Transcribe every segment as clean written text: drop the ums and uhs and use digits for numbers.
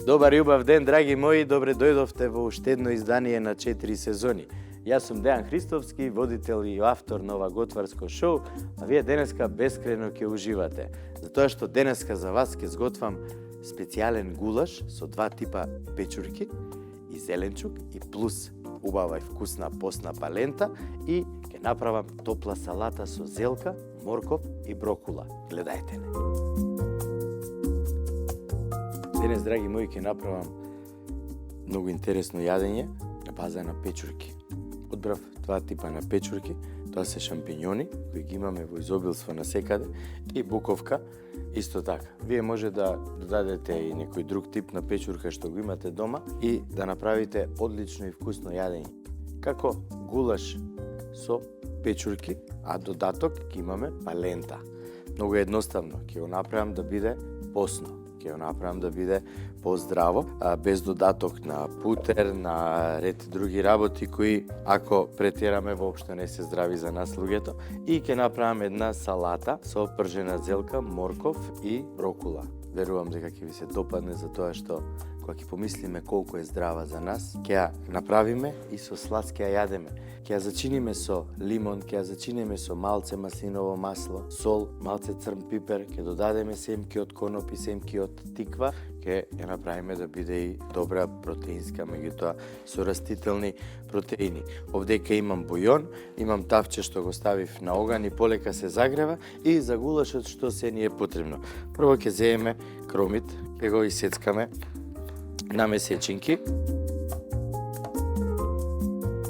Добар и убав ден, драги мои, добре дојдовте во уште едно издание на 4 сезони. Јас сум Дејан Христовски, водител и автор на ова готварско шоу, а вие денеска бескрено ќе уживате. Затоа што денеска за вас ќе сготвам специјален гулаш со два типа печурки и зеленчук и плюс убава и вкусна постна палента и ќе направам топла салата со зелка, морков и брокула. Гледајте не. Денес, драги мои, ќе направам многу интересно јадење на база на печурки. Одбрав два типа на печурки, тоа се шампиньони, кои ги имаме во изобилство насекаде, и буковка, исто така. Вие може да додадете и некој друг тип на печурка што го имате дома и да направите одлично и вкусно јадење. Како гулаш со печурки, а додаток ќе имаме палента. Многу едноставно, ќе го направам да биде посно. Ќе го направам да биде поздраво, без додаток на путер, на ред други работи кои, ако претераме, воопшто не се здрави за нас луѓето. И ќе направам една салата со пржена зелка, морков и брокула. Верувам дека ќе ви се допадне, затоа што кога ќе помислиме колку е здрава за нас, ќе ја направиме и со сласт ќе ја јадеме. Ќе ја зачиниме со лимон, ќе ја зачиниме со малце маслиново масло, сол, малце црн пипер, ќе додадеме семки од коноп и семки од тиква, ќе ја направиме да биде и добра протеинска, меѓутоа со растителни протеини. Овдека имам бујон, имам тавче што го ставив на оган и полека се загрева и за гулашот што се ни е потребно. Прво ќе земеме кромит, ќе го исецкаме на месечинки.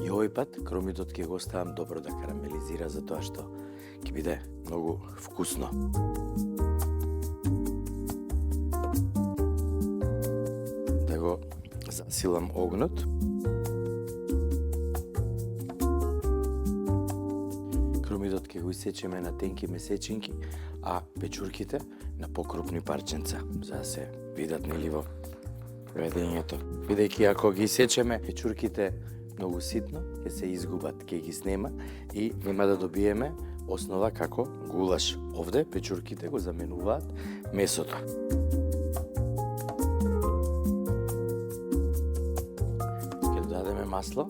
И овој пат кромитот ќе го оставам добро да карамелизира, затоа што ќе биде многу вкусно. Да го засилам огнот. Кромитот ќе го исечеме на тенки месечинки, а печурките на покрупни парченца, за да се видат нели во јадењето. Бидејќи ако ги исечеме печурките многу ситно, ќе се изгубат, ќе ги снема и нема да добиеме основа како гулаш. Овде печурките го заменуваат месото. Ќе додадеме масло.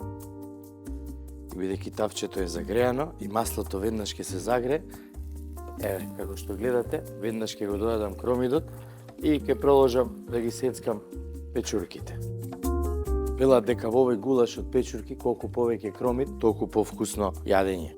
Бидејќи тавчето е загреано и маслото веднаш ќе се загре, еве, како што гледате, веднаш ќе го додадам кромидот и ќе продолжам да ги сецкам печурките. Велат дека во овој гулаш од печурки, колку повеќе кромит, толку повкусно јадење.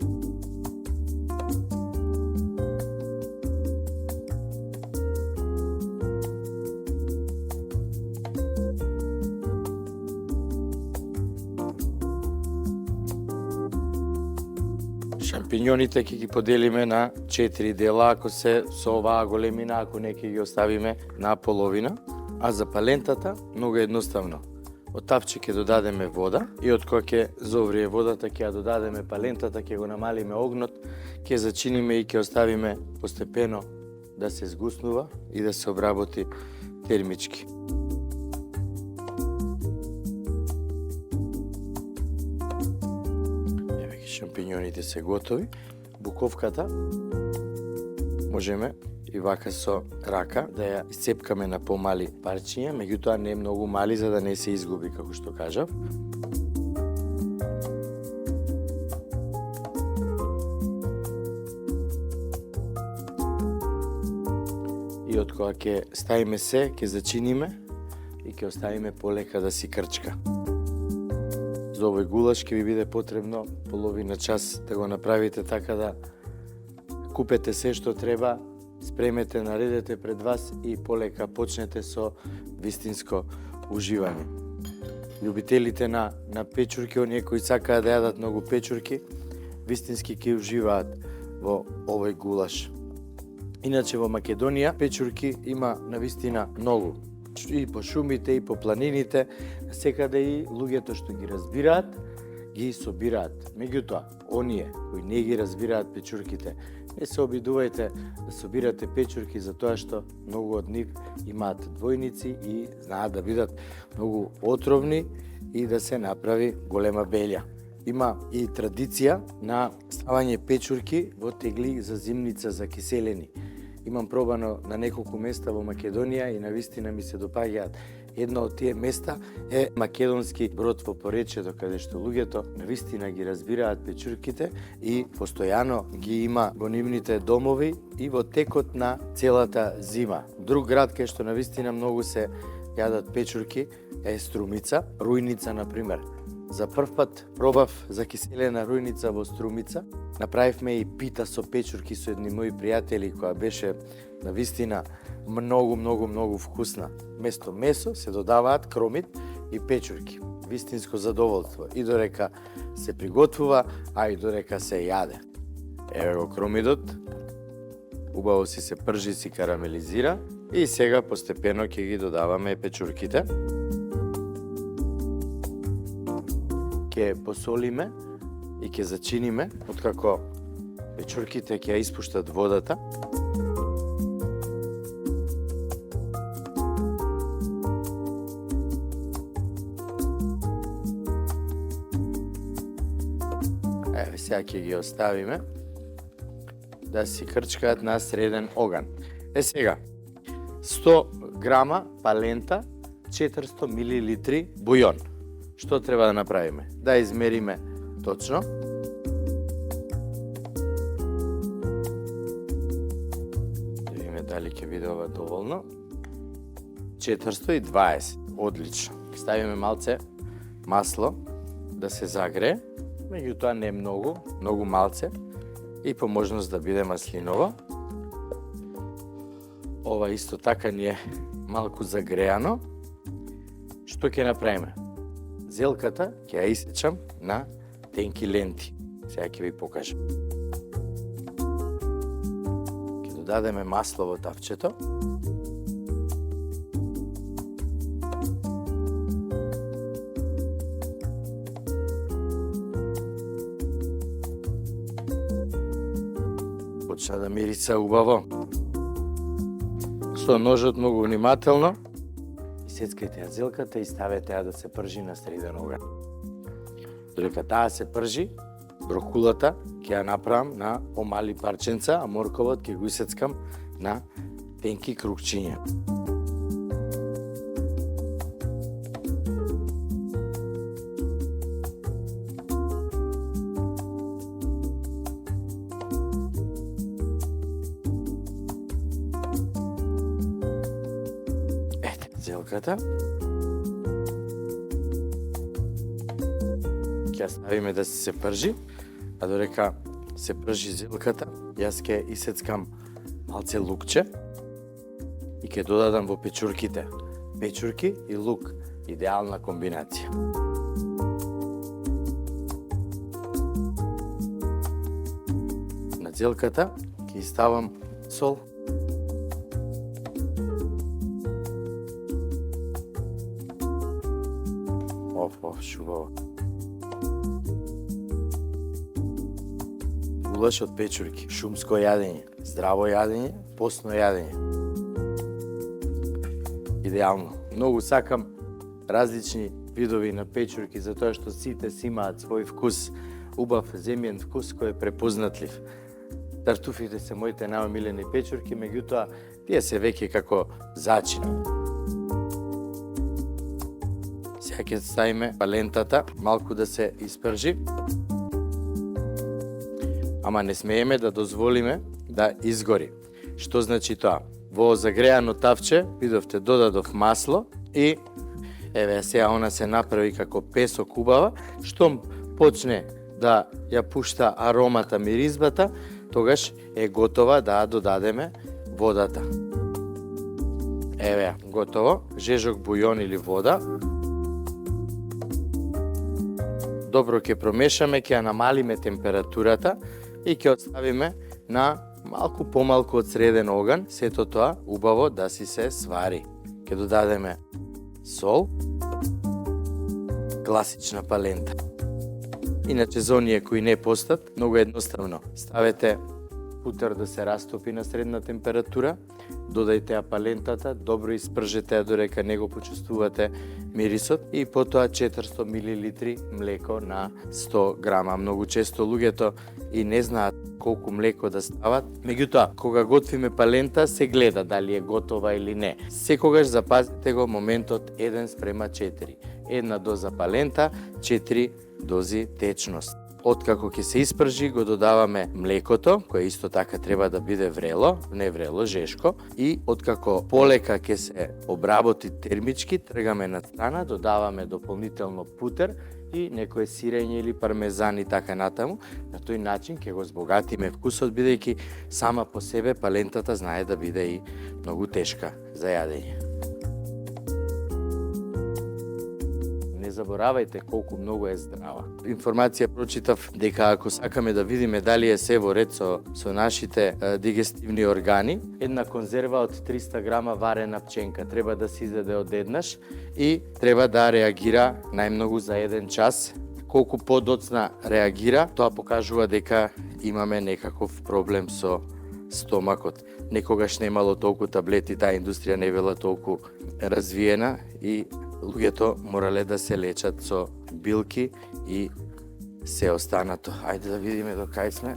Шампиньоните ќе ги поделиме на 4 дела, ако се со оваа големина, ако не ќе ги оставиме на половина. А за палентата, многу едноставно. Од тавче ќе додадеме вода и од кога ќе зоврие водата, ќе ја додадеме палентата, ќе го намалиме огнот, ќе зачиниме и ќе оставиме постепено да се згуснува и да се обработи термички. Еве ги шампиньоните се готови. Буковката можеме и вака со рака да ја исцепкаме на помали парчиња, меѓутоа не многу мали за да не се изгуби, како што кажав. И од кога ќе ставиме се, ќе зачиниме и ќе оставиме полека да си крчка. За овој гулаш ќе ви биде потребно половина час да го направите така да купете се што треба, спремете, наредете пред вас и полека почнете со вистинско уживање. Љубителите на печурки, оние кои сакаат да јадат многу печурки, вистински ќе уживаат во овој гулаш. Иначе во Македонија печурки има навистина многу. И по шумите, и по планините, секаде и луѓето што ги разбираат, ги собираат. Меѓутоа, оние кои не ги разбираат печурките, не се обидувајте да собирате печурки, затоа што многу од нив имаат двојници и знаат да бидат многу отровни и да се направи голема белја. Има и традиција на ставање печурки во тегли за зимница за киселени. Имам пробано на неколку места во Македонија и навистина ми се допаѓаат. Едно од тие места е македонски брод во поречието, каде што луѓето навистина ги разбираат печурките и постојано ги има во нивните домови и во текот на целата зима. Друг град кај што навистина многу се јадат печурки е Струмица, Рујница например. За прв пат пробав закиселена рујница во Струмица. Направивме и пита со печурки со едни мои пријатели, која беше навистина многу вкусна. Место месо се додаваат кромит и печурки. Вистинско задоволство. И дорека се приготвува, а и дорека се јаде. Еве го кромидот. Убаво си се пржи, си карамелизира и сега постепено ќе ги додаваме печурките. Ќе посолиме и ќе зачиниме откако печурките ќе ја испуштат водата. Еве сега ќе ги оставиме да си крчкаат на среден оган. Сега 100 грама палента, 400 милилитри бујон. Што треба да направиме? Да измериме точно. Да видиме дали ќе биде ова доволно. 420. Одлично. Ставиме малце масло да се загрее, меѓутоа не многу, многу малце и по можност да биде маслиново. Ова исто така ни е малку загреано. Што ќе направиме? Зелката ќе ја исечам на тенки ленти. Сега ќе ви покажам. Ќе додадеме масло во тавчето. Почна да мириса убаво. Со ножот многу внимателно сецкајте ја зелката и ставете ја да се пржи на среден оган. Додека таа се пржи, брокулата ќе ја направам на помали парченца, а морковот ќе го исецкам на тенки крукчиња. Зелката. Ќе ставиме да се пржи, а додека се пржи зелката, јас ќе исецкам малце лукче и ќе додадам во печурките. Печурки и лук, идеална комбинација. На зелката ќе ставам сол. Шубаво. Гулаш од печурки, шумско јадење, здраво јадење, постно јадење. Идеално. Многу сакам различни видови на печурки, затоа што сите си имаат свој вкус, убав земјен вкус кој е препознатлив. Тартуфите се моите најомилени печурки, меѓутоа тие се веќе како зачини. Сега ќе ставиме палентата, малку да се испржи. Ама не смееме да дозволиме да изгори. Што значи тоа? Во загреано тавче видовте додадов масло и еве сега она се направи како песок убава. Штом почне да ја пушта аромата, миризбата, тогаш е готова да додадеме водата. Еве, готово. Жежок бујон или вода. Добро ќе промешаме, ќе ја намалиме температурата и ќе оставиме на малку помалку од среден оган, сето тоа убаво да си се свари. Ќе додадеме сол, класична палента. Иначе за оние кои не постат, многу едноставно. Ставете путер да се растопи на средна температура, додајте ја палентата, добро испржете ја додека не го почувствувате мирисот и потоа 400 мл млеко на 100 грама. Многу често луѓето и не знаат колку млеко да стават. Меѓутоа, кога готвиме палента, се гледа дали е готова или не. Секогаш запазете го моментот 1:4. 1 доза палента, 4 дози течност. Откако ќе се испржи, го додаваме млекото, кое исто така треба да биде врело, не врело, жешко, и откако полека ќе се обработи термички, тргаме на страна, додаваме дополнително путер и некое сирење или пармезан и така натаму. На тој начин ќе го збогатиме вкусот, бидејќи сама по себе палентата знае да биде и многу тешка за јадење. Не заборавајте колку многу е здрава. Информација прочитав дека ако сакаме да видиме дали е се во ред со нашите дигестивни органи, една конзерва од 300 грама варена пченка треба да се изеде одеднаш и треба да реагира најмногу за 1 час. Колку подоцна реагира, тоа покажува дека имаме некаков проблем со стомакот. Некогаш немало толку таблети, таа индустрија не била толку развиена и луѓето морале да се лечат со билки и се останато. Ајде да видиме до кај сме.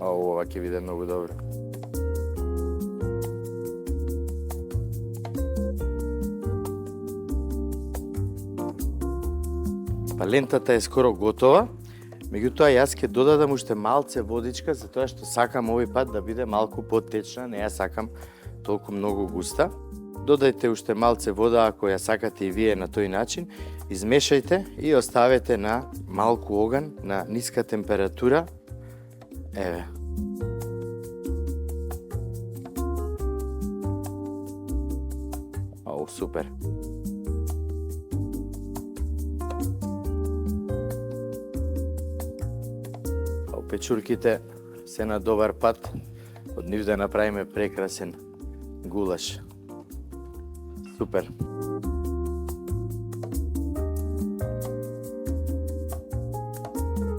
Ова ќе биде многу добро. Палентата е скоро готова, меѓутоа јас ќе додадам уште малце водичка, затоа што сакам овој пат да биде малку потечна, не ја сакам толку многу густа. Додајте уште малце вода ако ја сакате и вие на тој начин, измешајте и оставете на малку оган, на ниска температура. Еве. Оу, супер. Печурките се на добар пат, од нив да направиме прекрасен гулаш. Супер.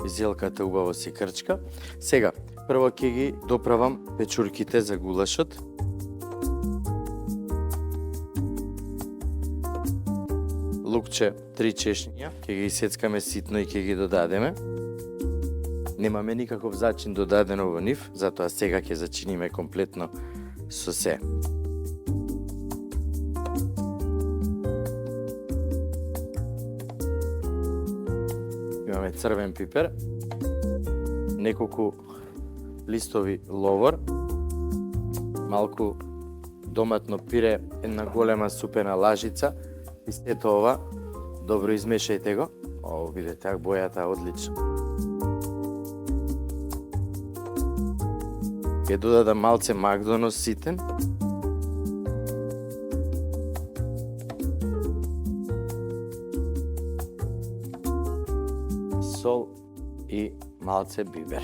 Изелката убаво си крчка. Сега, прво ќе ги доправам печурките за гулашот. Лукче 3 чешња, ќе ги исецкаме ситно и ќе ги додадеме. Немаме никаков зачин додадено во нив, затоа сега ќе зачиниме комплетно со се. Имаме црвен пипер, неколку листови ловор, малку доматно пире, една голема супена лажица и сето ова добро измешајте го. О, видете, бојата одлично. Ќе додадам малце магдонос ситен. Сол и малце бибер.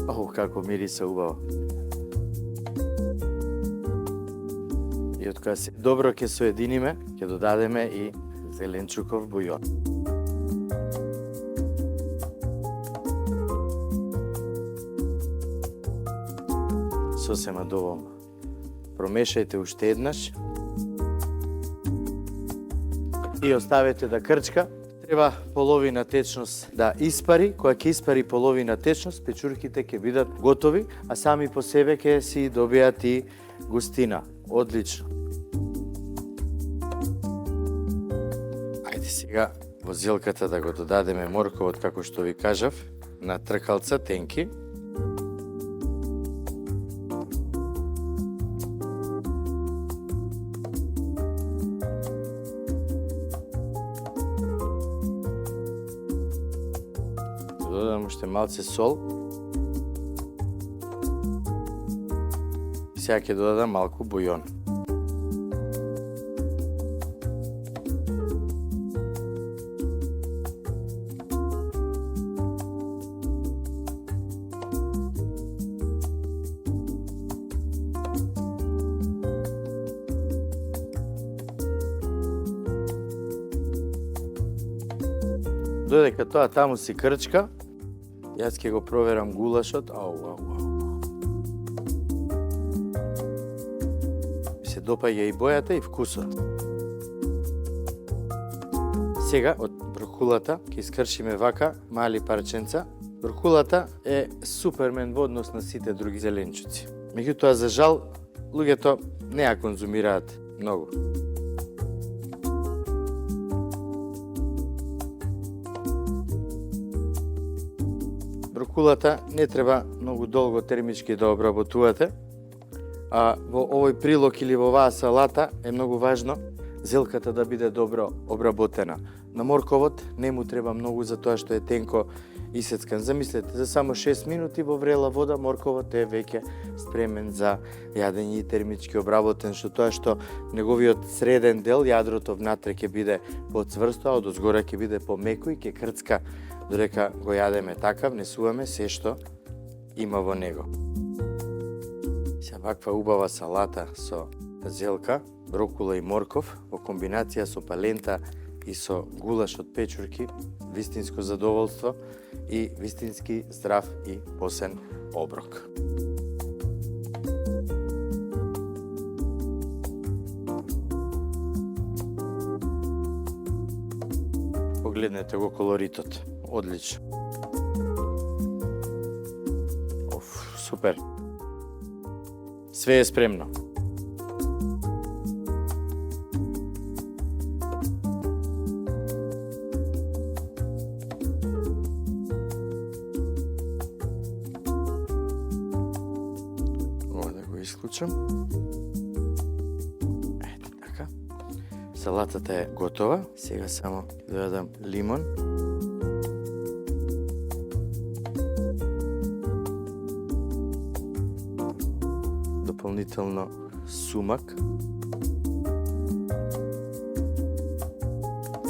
Ох, како мириса убаво. И откога се добро ќе соединиме, ќе додадеме и зеленчуков бујон. Сосема доволно. Промешајте уште еднаш и оставете да крчка. Треба половина течност да испари. Кога ќе испари половина течност, печурките ќе бидат готови, а сами по себе ќе си добијат и густина. Одлично. Ајде сега во зелката да го додадеме морковот, како што ви кажав, на тркалца тенки. Додадам уште малце сол. И сега ќе додадам малку бујон. Додека тоа таму си крчка, јас ќе го проверам гулашот. Ми се допаѓа и бојата и вкусот. Сега од брокулата ќе искршиме вака мали парченца. Брокулата е супермен во однос на сите други зеленчуци. Меѓутоа, за жал, луѓето не ја конзумираат многу. Брокулата не треба многу долго термички да обработувате, а во овој прилог или во оваа салата е многу важно зелката да биде добро обработена. На морковот не му треба многу за тоа што е тенко исецкан. Замислете, за само 6 минути во врела вода морковот е веќе спремен за јадење и термички обработен, што тоа што неговиот среден дел, јадрото внатре ќе биде поцврсто, а одозгоре ќе биде помеко и ќе крцка додека го јадеме така, внесуваме се што има во него. Сега ваква убава салата со зелка, брокула и морков во комбинација со палента и со гулаш од печурки, вистинско задоволство и вистински здрав и посен оброк. Погледнете го колоритот. Одлично. Супер. Све е спремно. Ова да го исклучам. Ето така. Салатата е готова. Сега само додадам лимон. Дополнително сумак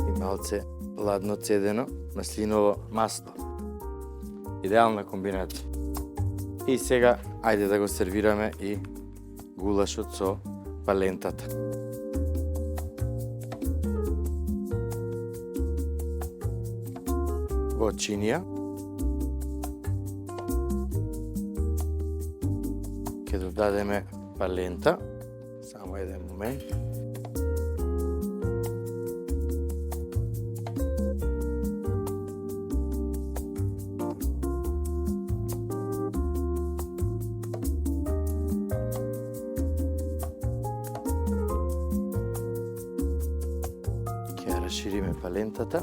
и малце ладно цедено маслиново масло. Идеална комбинација. И сега ајде да го сервираме и гулашот со палентата. Во чинија ќе додадеме палента. Само еден момент. Ќе ја расшириме палентата.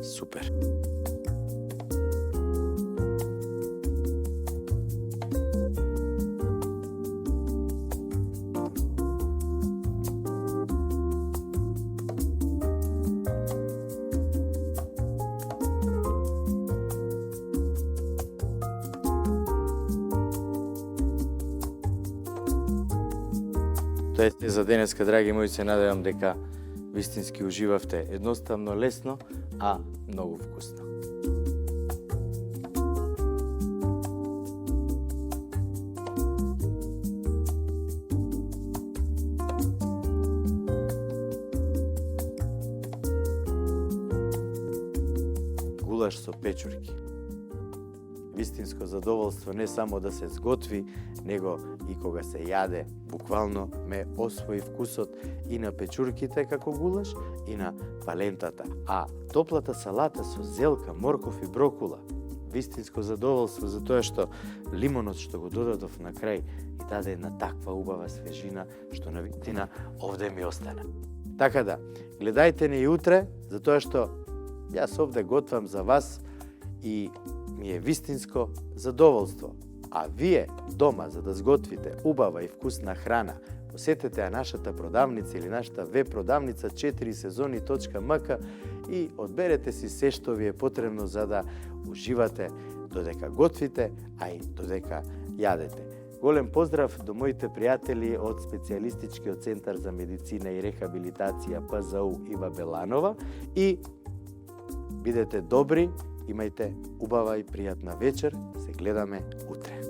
Супер. Тоа е за денеска, драги мои, се надевам дека вистински уживавте. Едноставно, лесно, а многу вкусно. Гулаш со печурки. Вистинско задоволство не само да се сготви, него и кога се јаде, буквално ме освои вкусот и на печурките како гулаш и на палентата. А топлата салата со зелка, морков и брокула, вистинско задоволство за тоа што лимонот што го додадов на крај и даде една таква убава свежина што навистина овде ми остана. Така да, гледајте не и утре, затоа што јас овде готвам за вас и ми е вистинско задоволство. А вие дома, за да сготвите убава и вкусна храна, посетете ја нашата продавница или нашата веб продавница 4сезони.mk и одберете си се што ви е потребно за да уживате додека готвите, а и додека јадете. Голем поздрав до моите пријатели од Специјалистичкиот центар за медицина и рехабилитација ПЗУ Ива Беланова и бидете добри, имајте убава и пријатна вечер, се гледаме утре.